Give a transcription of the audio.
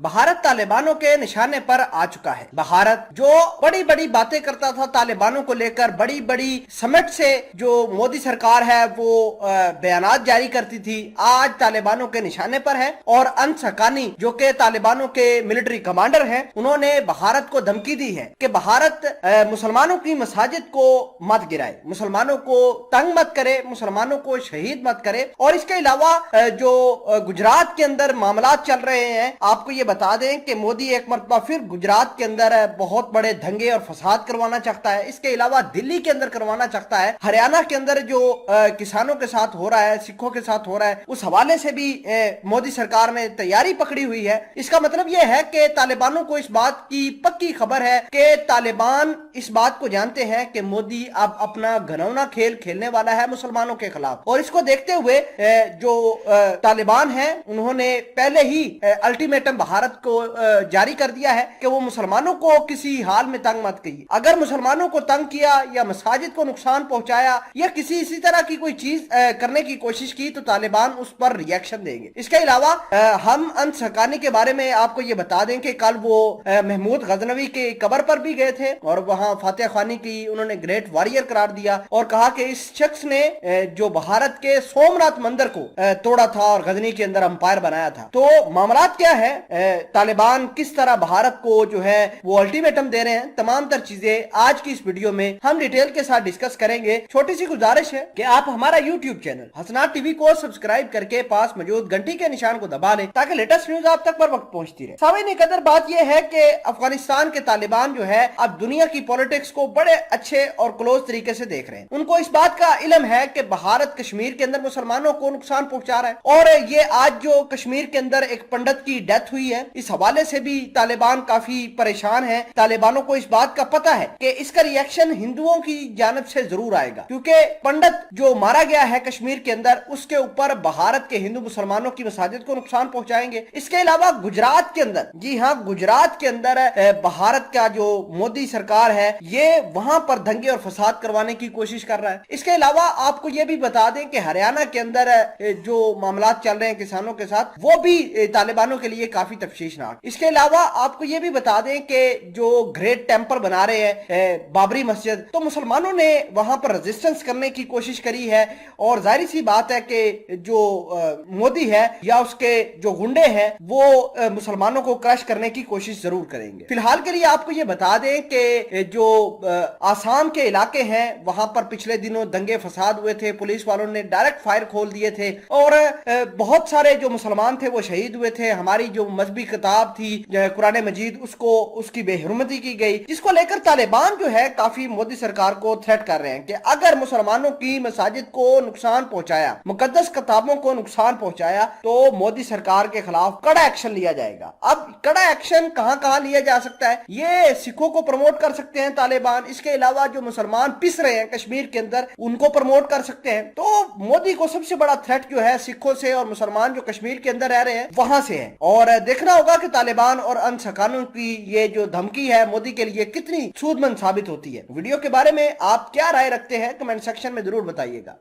भारत तालिबानों के निशाने पर आ चुका है। भारत जो बड़ी बड़ी बातें करता था तालिबानों को लेकर, बड़ी बड़ी समिट से जो मोदी सरकार है वो बयानात जारी करती थी, आज तालिबानों के निशाने पर है। और अंस हक्कानी जो के तालिबानों के मिलिट्री कमांडर हैं, उन्होंने भारत को धमकी दी है कि भारत मुसलमानों की मसाजिद को मत गिराए, मुसलमानों को तंग मत करे, मुसलमानों को शहीद मत करे। और इसके अलावा जो गुजरात के अंदर मामला चल रहे हैं, आपको ये बता दें कि मोदी एक मरतबा फिर गुजरात के अंदर बहुत बड़े दंगे और फसाद करवाना चाहता है। इसके अलावा दिल्ली के अंदर करवाना चाहता है। हरियाणा के अंदर जो किसानों के साथ हो रहा है, सिखों के साथ हो रहा है, उस हवाले से भी मोदी सरकार ने तैयारी पकड़ी हुई है। इसका मतलब यह है कि तालिबानों को इस बात की पक्की खबर है कि तालिबान इस बात को जानते हैं कि मोदी अब अपना घिनौना खेल खेलने वाला है मुसलमानों के खिलाफ। और इसको देखते हुए जो तालिबान है, उन्होंने पहले ही अल्टीमेटम भारत को जारी कर दिया है कि वो मुसलमानों को किसी हाल में तंग मत कीजिए। अगर मुसलमानों को तंग किया या मसाजिद को नुकसान पहुंचाया या किसी इसी तरह की कोई चीज करने की कोशिश की तो तालिबान उस पर रिएक्शन देंगे। इसके अलावा हम अंस हक्कानी के बारे में आपको ये बता दें कि कल वो महमूद गजनवी के कब्र पर भी गए थे और वहां फातिहा खानी की उन्होंने ग्रेट वॉरियर करार दिया और कहा कि इस शख्स ने जो भारत के सोमनाथ मंदिर को तोड़ा था और गजनी के अंदर अंपायर बनाया था। तो मामला क्या है, तालिबान किस तरह भारत को जो है वो अल्टीमेटम दे रहे हैं, तमाम तर चीजें आज की इस वीडियो में हम डिटेल के साथ डिस्कस करेंगे। छोटी सी गुजारिश है कि आप हमारा यूट्यूब चैनल हसनात टीवी को सब्सक्राइब करके पास मौजूद घंटी के निशान को दबा लें ताकि लेटेस्ट न्यूज आप तक पर वक्त पहुंचती रहे। सामईन कदर बात यह है कि अफगानिस्तान के तालिबान जो है अब दुनिया की पॉलिटिक्स को बड़े अच्छे और क्लोज तरीके से देख रहे हैं। उनको इस बात का इल्म है कि भारत कश्मीर के अंदर मुसलमानों को नुकसान पहुंचा रहा है। और ये आज जो कश्मीर के अंदर एक पंडित की डेथ हुई है, इस हवाले से भी तालिबान काफी परेशान है। तालिबानों को इस बात का पता है कि इसका रिएक्शन हिंदुओं की जानिब से जरूर आएगा, क्योंकि पंडित जो मारा गया है कश्मीर के अंदर, उसके ऊपर भारत के हिंदू मुसलमानों की मसाजिद को नुकसान पहुंचाएंगे। इसके अलावा गुजरात के अंदर, जी हाँ, गुजरात के अंदर भारत का जो मोदी सरकार है ये वहां पर दंगे और फसाद करवाने की कोशिश कर रहा है। इसके अलावा आपको ये भी बता दें कि हरियाणा के अंदर जो मामला चल रहे हैं किसानों के साथ, वो भी तालिबानों के लिए काफी तफशीशनाक। इसके अलावा आपको ये भी बता दें कि जो ग्रेट टेम्पल बना रहे हैं बाबरी मस्जिद, तो मुसलमानों ने वहां पर रेजिस्टेंस करने की कोशिश करी है। और जाहिर सी बात है कि जो मोदी है या उसके जो गुंडे हैं वो मुसलमानों को क्रश करने की कोशिश जरूर करेंगे। फिलहाल के लिए आपको ये बता दें कि जो आसाम के इलाके हैं वहां पर पिछले दिनों दंगे फसाद हुए थे, पुलिस वालों ने डायरेक्ट फायर खोल दिए थे और बहुत सारे जो मुसलमान थे वो शहीद हुए थे। हमारी जो मजहबी किताब थी कुरान मजीद, उसको उसकी बेहुरमती की गई, जिसको लेकर तालिबान जो है काफी मोदी सरकार को थ्रेट कर रहे हैं कि अगर मुसलमानों की मसाजिद को नुकसान पहुंचाया, मुकद्दस किताबों को नुकसान पहुंचाया, तो मोदी सरकार के खिलाफ कड़ा एक्शन लिया जाएगा। अब कड़ा एक्शन कहां कहां लिया जा सकता है, ये सिखों को प्रमोट कर सकते हैं तालिबान। इसके अलावा जो मुसलमान पिस रहे हैं कश्मीर के अंदर, उनको प्रमोट कर सकते हैं। तो मोदी को सबसे बड़ा थ्रेट जो है सिखों से और मुसलमान जो कश्मीर के अंदर रह रहे हैं वहां से है। और देखना होगा कि तालिबान और अंस हक्कानी की ये जो धमकी है मोदी के लिए कितनी सूदमंद साबित होती है। वीडियो के बारे में आप क्या राय रखते हैं कमेंट सेक्शन में जरूर बताइएगा।